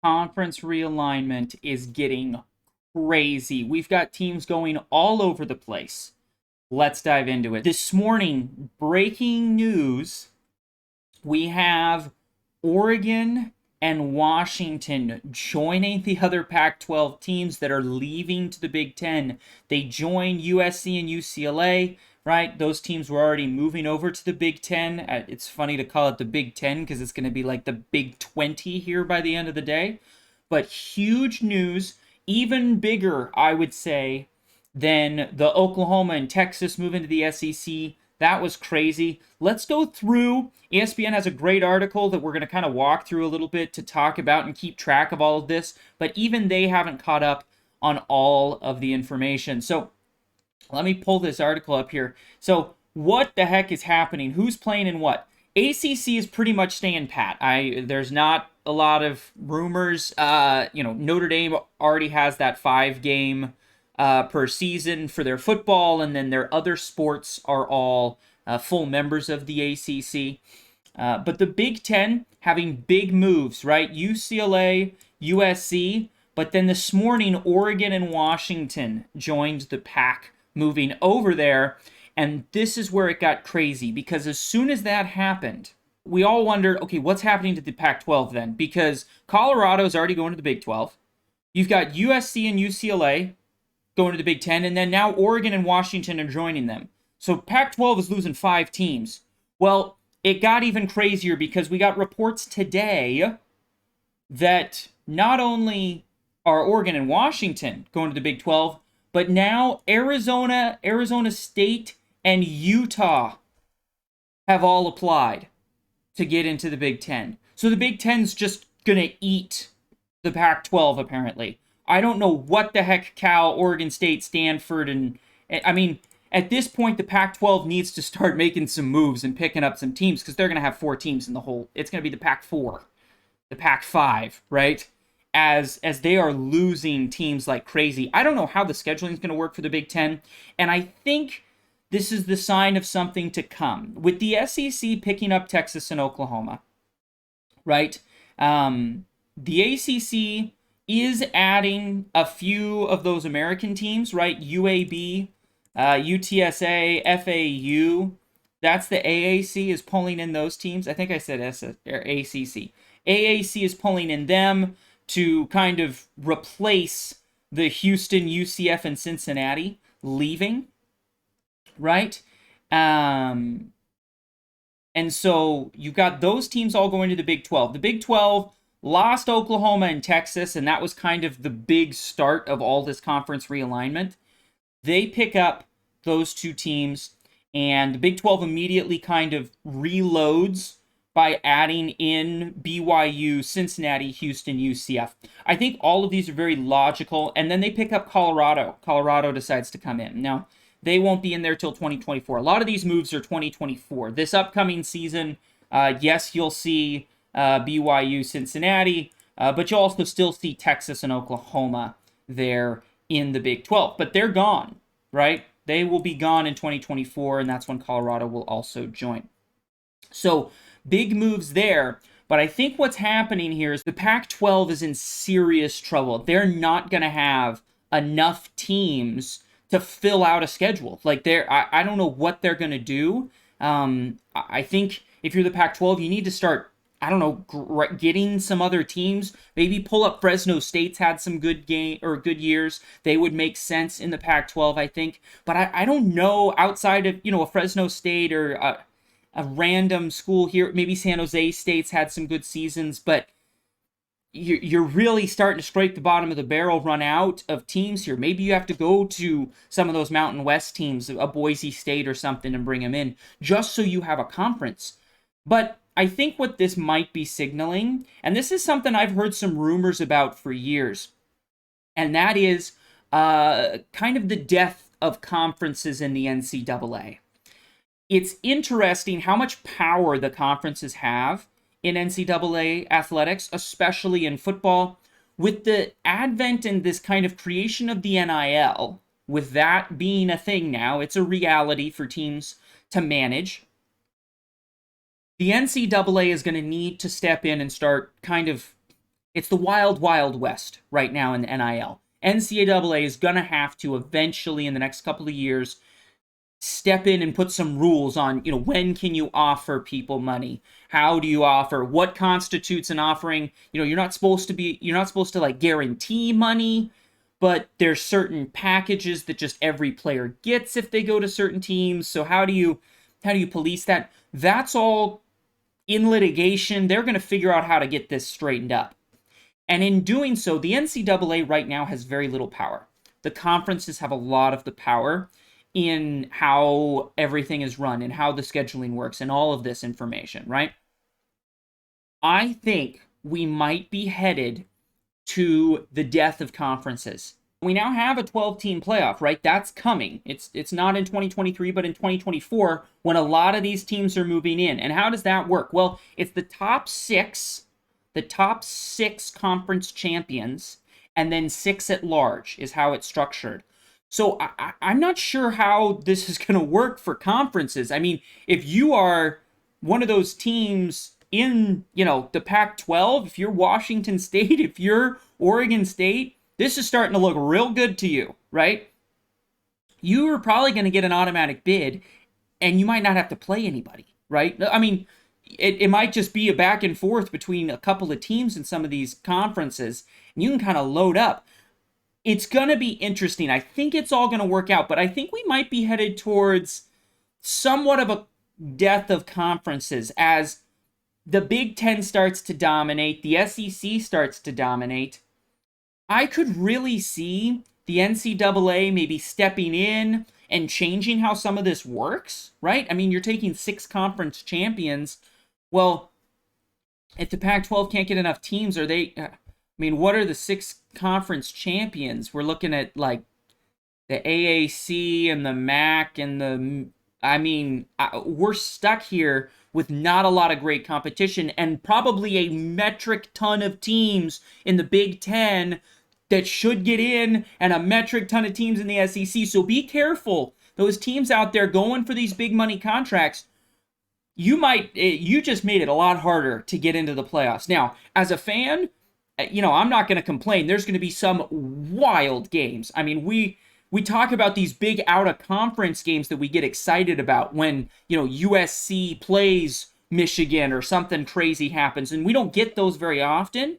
Conference realignment is getting crazy. We've got teams going all over the place. Let's dive into it. This morning, breaking news, we have Oregon and Washington joining the other Pac-12 teams that are leaving to the Big Ten. They join USC and UCLA, right? Those teams were already moving over to the Big Ten. It's funny to call it the Big Ten because it's going to be like the Big 20 here by the end of the day. But huge news, even bigger, I would say, than the Oklahoma and Texas move into the SEC. That was crazy. Let's go through. ESPN has a great article that we're going to kind of walk through a little bit to talk about and keep track of all of this, but even they haven't caught up on all of the information. So let me pull this article up here. So what the heck is happening? Who's playing in what? ACC is pretty much staying pat. There's not a lot of rumors. Notre Dame already has that 5-game per season for their football, and then their other sports are all full members of the ACC. But the Big Ten having big moves, right? UCLA, USC, but then this morning, Oregon and Washington joined the Pac, moving over there. And this is where it got crazy, because as soon as that happened, we all wondered, okay, what's happening to the Pac-12 then? Because Colorado's already going to the Big 12. You've got USC and UCLA going to the Big Ten, and then now Oregon and Washington are joining them. So Pac-12 is losing 5 teams. Well, it got even crazier because we got reports today that not only are Oregon and Washington going to the Big 12, but now Arizona State, and Utah have all applied to get into the Big Ten. So the Big Ten's just going to eat the Pac-12, apparently. I don't know what the heck Cal, Oregon State, Stanford, and I mean, at this point, the Pac-12 needs to start making some moves and picking up some teams, because they're going to have 4 teams in the whole. It's going to be the Pac-4, the Pac-5, right? As they are losing teams like crazy. I don't know how the scheduling is going to work for the Big Ten, and I think this is the sign of something to come. With the SEC picking up Texas and Oklahoma, right? The ACC is adding a few of those American teams, right? UAB, UTSA, FAU. That's the AAC is pulling in those teams. I think I said ACC. AAC is pulling in them to kind of replace the Houston, UCF, and Cincinnati leaving, right? And so you've got those teams all going to the Big 12. The Big 12 lost Oklahoma and Texas, and that was kind of the big start of all this conference realignment. They pick up those 2 teams, and the Big 12 immediately kind of reloads by adding in BYU, Cincinnati, Houston, UCF. I think all of these are very logical, and then they pick up Colorado. Colorado decides to come in. Now, they won't be in there till 2024. A lot of these moves are 2024. This upcoming season, yes, you'll see BYU, Cincinnati, but you'll also still see Texas and Oklahoma there in the Big 12. But they're gone, right? They will be gone in 2024, and that's when Colorado will also join. So big moves there. But I think what's happening here is the Pac-12 is in serious trouble. They're not going to have enough teams to fill out a schedule. Like I don't know what they're going to do. I think if you're the Pac-12, you need to start, I don't know, getting some other teams. Maybe pull up Fresno State's had some good good years. They would make sense in the Pac-12, I think. But I don't know, outside of, a Fresno State or a random school here. Maybe San Jose State's had some good seasons, but you're really starting to scrape the bottom of the barrel, run out of teams here. Maybe you have to go to some of those Mountain West teams, a Boise State or something, and bring them in, just so you have a conference. But I think what this might be signaling, and this is something I've heard some rumors about for years, and that is kind of the death of conferences in the NCAA. It's interesting how much power the conferences have in NCAA athletics, especially in football. With the advent and this kind of creation of the NIL, with that being a thing now, it's a reality for teams to manage. The NCAA is going to need to step in and start kind of It's the wild, wild west right now in the NIL. NCAA is going to have to eventually, in the next couple of years, step in and put some rules on, when can you offer people money? How do you offer? What constitutes an offering? You're not supposed to like guarantee money, but there's certain packages that just every player gets if they go to certain teams. So how do you police that? That's all in litigation. They're going to figure out how to get this straightened up. And in doing so, the NCAA right now has very little power. The conferences have a lot of the power in how everything is run and how the scheduling works and all of this information, right? I think we might be headed to the death of conferences. We now have a 12-team playoff, right? That's coming. It's not in 2023, but in 2024 when a lot of these teams are moving in. And how does that work? Well, it's the top six conference champions, and then 6 at large is how it's structured. So I'm not sure how this is going to work for conferences. I mean, if you are one of those teams in, the Pac-12, if you're Washington State, if you're Oregon State, this is starting to look real good to you, right? You are probably going to get an automatic bid, and you might not have to play anybody, right? I mean, it might just be a back and forth between a couple of teams in some of these conferences, and you can kind of load up. It's going to be interesting. I think it's all going to work out, but I think we might be headed towards somewhat of a death of conferences as the Big Ten starts to dominate, the SEC starts to dominate. I could really see the NCAA maybe stepping in and changing how some of this works, right? I mean, you're taking 6 conference champions. Well, if the Pac-12 can't get enough teams, are they... what are the 6 conference champions? We're looking at, like, the AAC and the MAC and the... we're stuck here with not a lot of great competition and probably a metric ton of teams in the Big Ten that should get in and a metric ton of teams in the SEC. So be careful. Those teams out there going for these big money contracts, you just made it a lot harder to get into the playoffs. Now, as a fan, I'm not going to complain. There's going to be some wild games. I mean, we talk about these big out-of-conference games that we get excited about when, USC plays Michigan or something crazy happens, and we don't get those very often.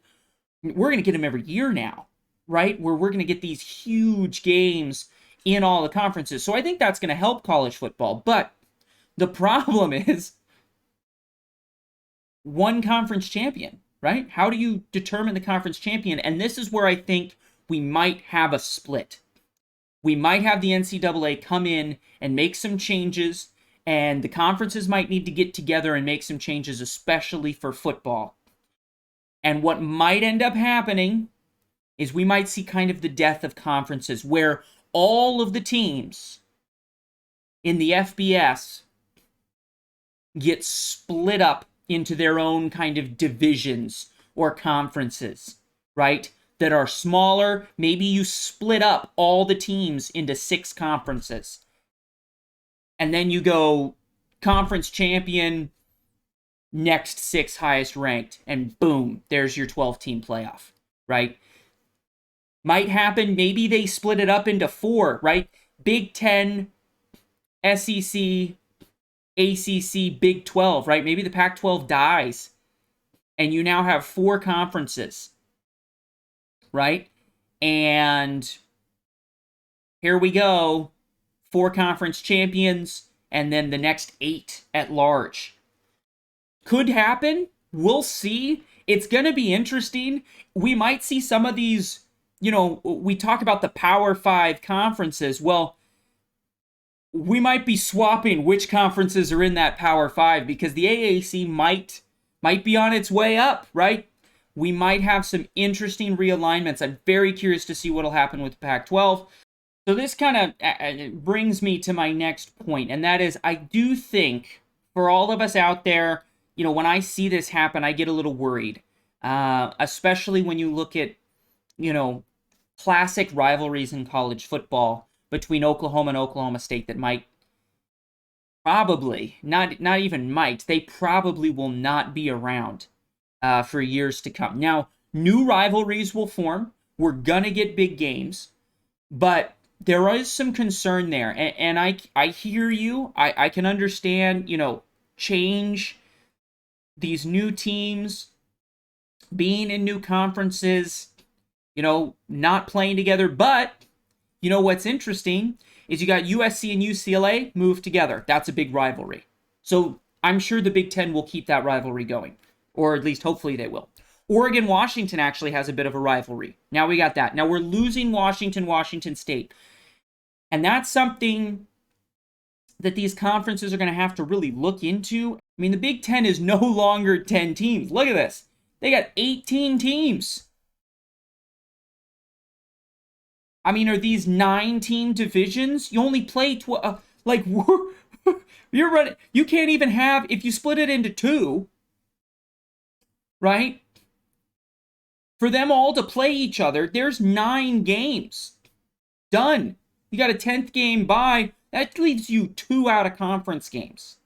We're going to get them every year now, right? Where we're going to get these huge games in all the conferences. So I think that's going to help college football. But the problem is one conference champion, right? How do you determine the conference champion? And this is where I think we might have a split. We might have the NCAA come in and make some changes, and the conferences might need to get together and make some changes, especially for football. And what might end up happening is we might see kind of the death of conferences where all of the teams in the FBS get split up into their own kind of divisions or conferences, right? That are smaller. Maybe you split up all the teams into 6 conferences. And then you go conference champion, next 6 highest ranked, and boom, there's your 12-team playoff, right? Might happen. Maybe they split it up into 4, right? Big 10, SEC, ACC, Big 12, right? Maybe the Pac-12 dies, and you now have 4 conferences, right? And here we go. 4 conference champions, and then the next 8 at large. Could happen. We'll see. It's going to be interesting. We might see some of these, we talk about the Power 5 conferences. Well, we might be swapping which conferences are in that Power 5 because the AAC might be on its way up, right? We might have some interesting realignments. I'm very curious to see what will happen with the Pac-12. So this kind of brings me to my next point, and that is I do think for all of us out there, when I see this happen, I get a little worried, especially when you look at, classic rivalries in college football between Oklahoma and Oklahoma State that might probably, not even might, they probably will not be around for years to come. Now, New rivalries will form. We're going to get big games, but there is some concern there. And I hear you. I can understand, change, these new teams being in new conferences, not playing together. But what's interesting is you got USC and UCLA moved together. That's a big rivalry. So I'm sure the Big Ten will keep that rivalry going, or at least hopefully they will. Oregon Washington actually has a bit of a rivalry. Now we got that. Now we're losing Washington State. And that's something that these conferences are going to have to really look into. I mean, the Big Ten is no longer 10 teams. Look at this. They got 18 teams. I mean, are these 9-team divisions? You only play you're running. You can't even have, if you split it into two, right? For them all to play each other, there's 9 games. Done. You got a 10th game bye. That leaves you 2 out of conference games,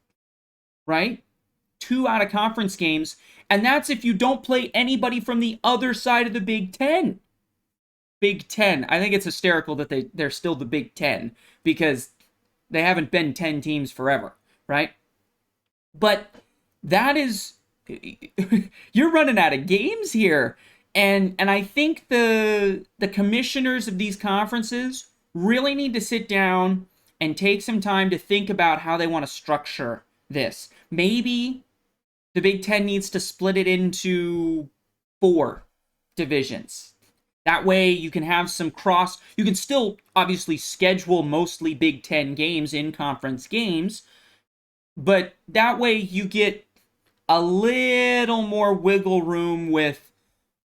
right? 2 out of conference games. And that's if you don't play anybody from the other side of the Big Ten. Big Ten. I think it's hysterical that they're still the Big Ten because they haven't been 10 teams forever, right? But that is, you're running out of games here. And I think the commissioners of these conferences really need to sit down and take some time to think about how they want to structure this. Maybe the Big Ten needs to split it into 4 divisions. That way you can have some you can still obviously schedule mostly Big Ten games in conference games, but that way you get a little more wiggle room with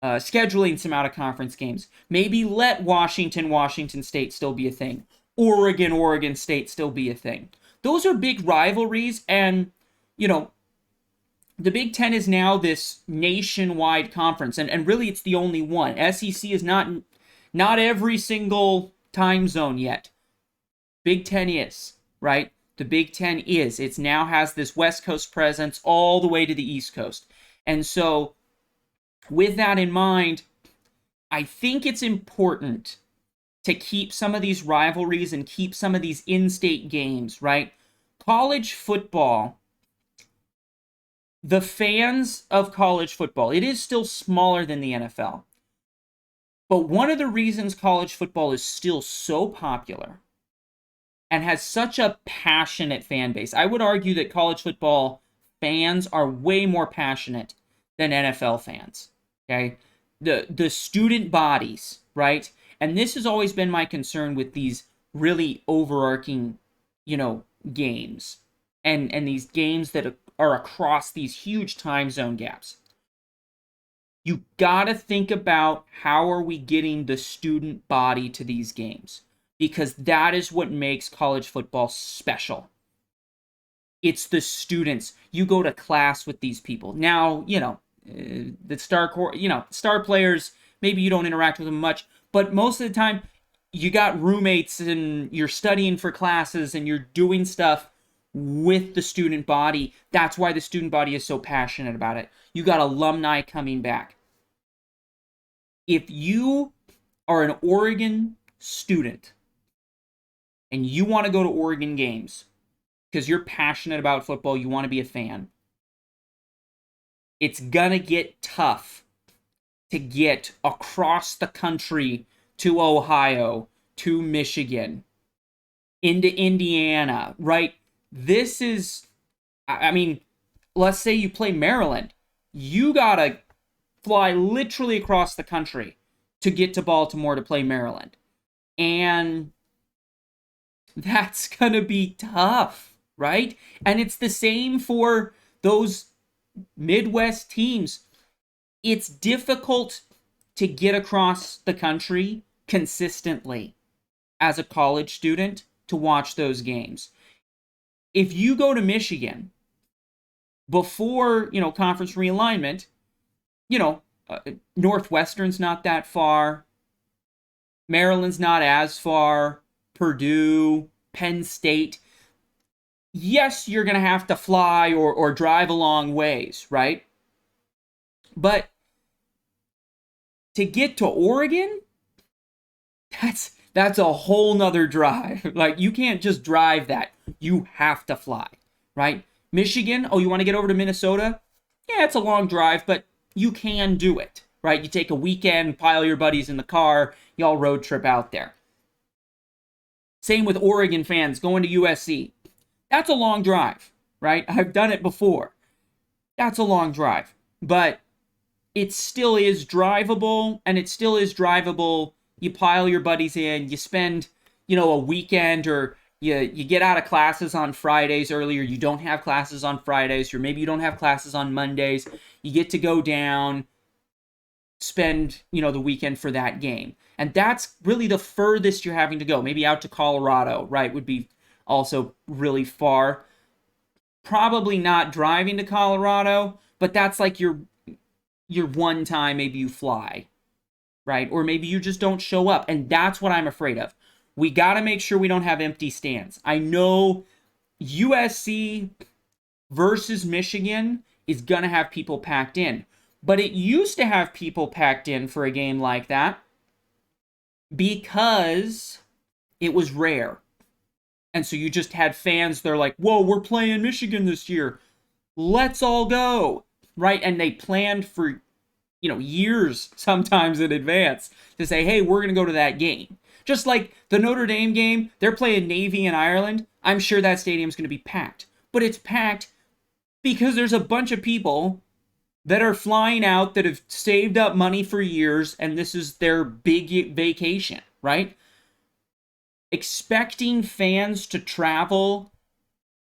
scheduling some out of conference games. Maybe let Washington State still be a thing. Oregon State still be a thing. Those are big rivalries, and the Big Ten is now this nationwide conference, and really it's the only one. SEC is not every single time zone yet. Big Ten is, right? The Big Ten is. It now has this West Coast presence all the way to the East Coast. And so, with that in mind, I think it's important to keep some of these rivalries and keep some of these in-state games, right? College football, the fans of college football, it is still smaller than the NFL. But one of the reasons college football is still so popular and has such a passionate fan base, I would argue that college football fans are way more passionate than NFL fans, okay? The student bodies, right? And this has always been my concern with these really overarching, games. And these games that are across these huge time zone gaps. You gotta think about how are we getting the student body to these games, because that is what makes college football special. It's the students. You go to class with these people. Now, the star players, maybe you don't interact with them much, but most of the time you got roommates and you're studying for classes and you're doing stuff with the student body. That's why the student body is so passionate about it. You got alumni coming back. If you are an Oregon student and you want to go to Oregon games because you're passionate about football, you want to be a fan, it's gonna get tough to get across the country to Ohio, to Michigan, into Indiana, right? This is, let's say you play Maryland. You gotta fly literally across the country to get to Baltimore to play Maryland. And that's gonna be tough, right? And it's the same for those Midwest teams. It's difficult to get across the country consistently as a college student to watch those games. If you go to Michigan before, conference realignment, Northwestern's not that far. Maryland's not as far. Purdue, Penn State. Yes, you're going to have to fly or drive a long ways, right? But To get to Oregon, that's a whole nother drive. Like, you can't just drive that. You have to fly, right? Michigan, oh, you want to get over to Minnesota? Yeah, it's a long drive, but you can do it, right? You take a weekend, pile your buddies in the car, y'all road trip out there. Same with Oregon fans going to USC. That's a long drive, right? I've done it before. That's a long drive, but it still is drivable, and it still is drivable. You pile your buddies in, you spend, a weekend, or you get out of classes on Fridays earlier. You don't have classes on Fridays, or maybe you don't have classes on Mondays. You get to go down, spend, the weekend for that game. And that's really the furthest you're having to go. Maybe out to Colorado, right, would be also really far. Probably not driving to Colorado, but that's like your one time maybe you fly, right? Or maybe you just don't show up. And that's what I'm afraid of. We got to make sure we don't have empty stands. I know USC versus Michigan is going to have people packed in. But it used to have people packed in for a game like that because it was rare. And so you just had fans, they're like, whoa, we're playing Michigan this year. Let's all go, right? And they planned for, years sometimes in advance to say, hey, we're going to go to that game. Just like the Notre Dame game, they're playing Navy in Ireland. I'm sure that stadium's going to be packed. But it's packed because there's a bunch of people that are flying out that have saved up money for years, and this is their big vacation, right? Expecting fans to travel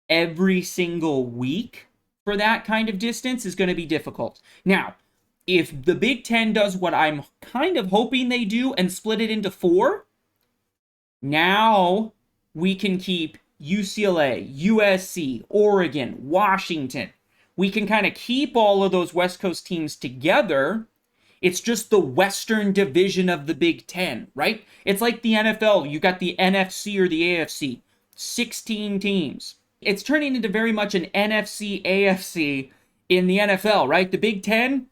every single week for that kind of distance is going to be difficult. Now, if the Big Ten does what I'm kind of hoping they do and split it into 4, now we can keep UCLA, USC, Oregon, Washington. We can kind of keep all of those West Coast teams together. It's just the Western division of the Big Ten, right? It's like the NFL. You got the NFC or the AFC. 16 teams. It's turning into very much an NFC, AFC in the NFL, right? The Big Ten,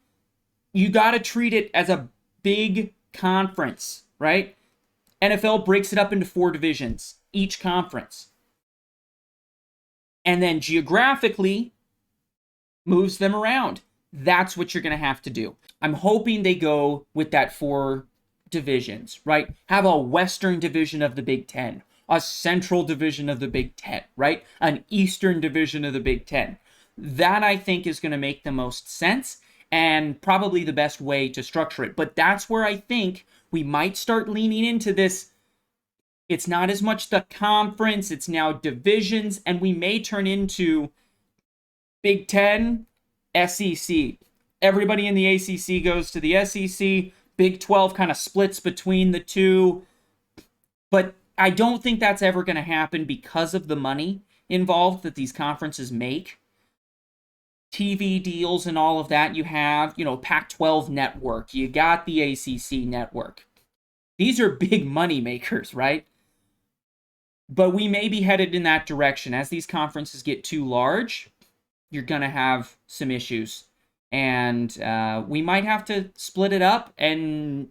you got to treat it as a big conference, right? NFL breaks it up into 4 divisions, each conference. And then geographically moves them around. That's what you're going to have to do. I'm hoping they go with that 4 divisions, right? Have a Western division of the Big Ten, a Central division of the Big Ten, right? An Eastern division of the Big Ten. That, I think, is going to make the most sense and probably the best way to structure it. But that's where I think we might start leaning into this. It's not as much the conference, it's now divisions, and we may turn into Big Ten, SEC. Everybody in the ACC goes to the SEC. Big 12 kind of splits between the two. But I don't think that's ever going to happen because of the money involved that these conferences make. TV deals and all of that. You have, Pac-12 network. You got the ACC network. These are big money makers, right? But we may be headed in that direction. As these conferences get too large, you're going to have some issues. And we might have to split it up, and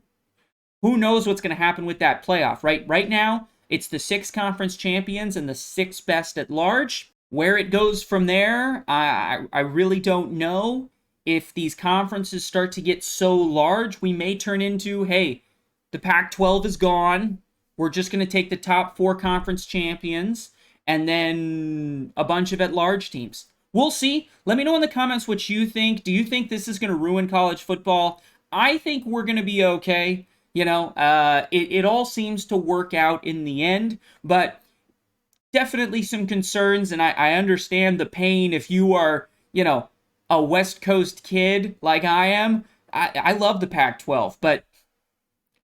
who knows what's going to happen with that playoff, right? Right now, it's the 6 conference champions and the 6 best at large. Where it goes from there, I really don't know. If these conferences start to get so large, we may turn into, hey, the Pac-12 is gone. We're just going to take the top 4 conference champions and then a bunch of at-large teams. We'll see. Let me know in the comments what you think. Do you think this is going to ruin college football? I think we're going to be okay. It all seems to work out in the end, but definitely some concerns, and I understand the pain if you are, a West Coast kid like I am. I love the Pac-12, but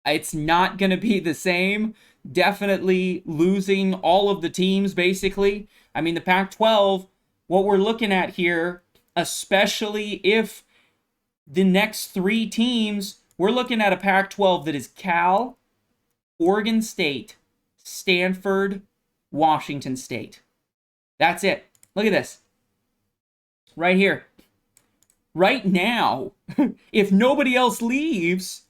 it's not going to be the same. Definitely losing all of the teams, basically. I mean, the Pac-12, what we're looking at here, especially if the next 3 teams, we're looking at a Pac-12 that is Cal, Oregon State, Stanford, Washington State. That's it. Look at this. Right here. Right now, if nobody else leaves,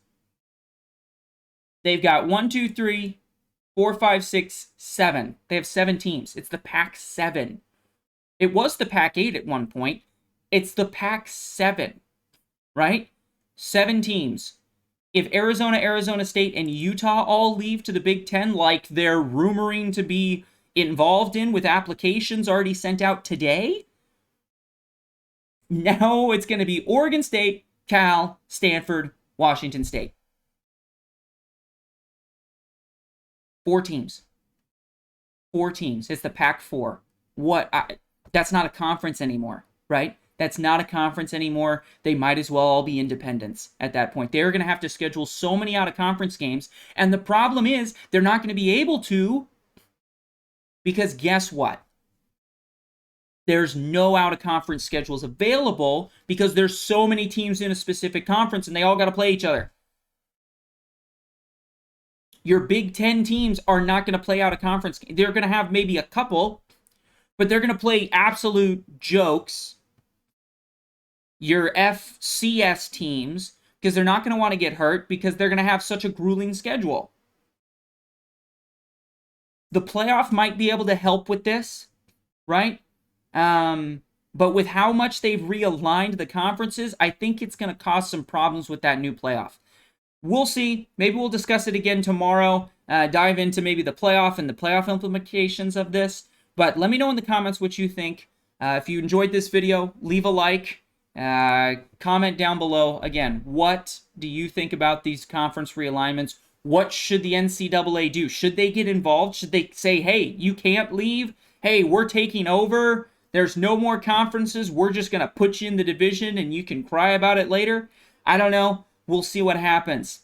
They've got 1, 2, 3, 4, 5, 6, 7. They have 7 teams. It's the Pac-7. It was the Pac-8 at one point. It's the Pac-7, right? 7 teams. If Arizona, Arizona State, and Utah all leave to the Big Ten like they're rumoring to be involved in with applications already sent out today, now it's going to be Oregon State, Cal, Stanford, Washington State. 4 teams. 4 teams. It's the Pac-4. That's not a conference anymore, right? That's not a conference anymore. They might as well all be independents at that point. They're going to have to schedule so many out-of-conference games. And the problem is they're not going to be able to, because guess what? There's no out-of-conference schedules available because there's so many teams in a specific conference and they all got to play each other. Your Big Ten teams are not going to play out-of-conference. They're going to have maybe a couple, but they're going to play absolute jokes. Your FCS teams, because they're not going to want to get hurt because they're going to have such a grueling schedule. The playoff might be able to help with this, right? But with how much they've realigned the conferences, I think it's going to cause some problems with that new playoff. We'll see. Maybe we'll discuss it again tomorrow. Dive into maybe the playoff and the playoff implications of this. But let me know in the comments what you think. If you enjoyed this video, leave a like. Comment down below. Again, what do you think about these conference realignments? What should the NCAA do? Should they get involved? Should they say, hey, you can't leave? Hey, we're taking over. There's no more conferences. We're just going to put you in the division and you can cry about it later. I don't know. We'll see what happens.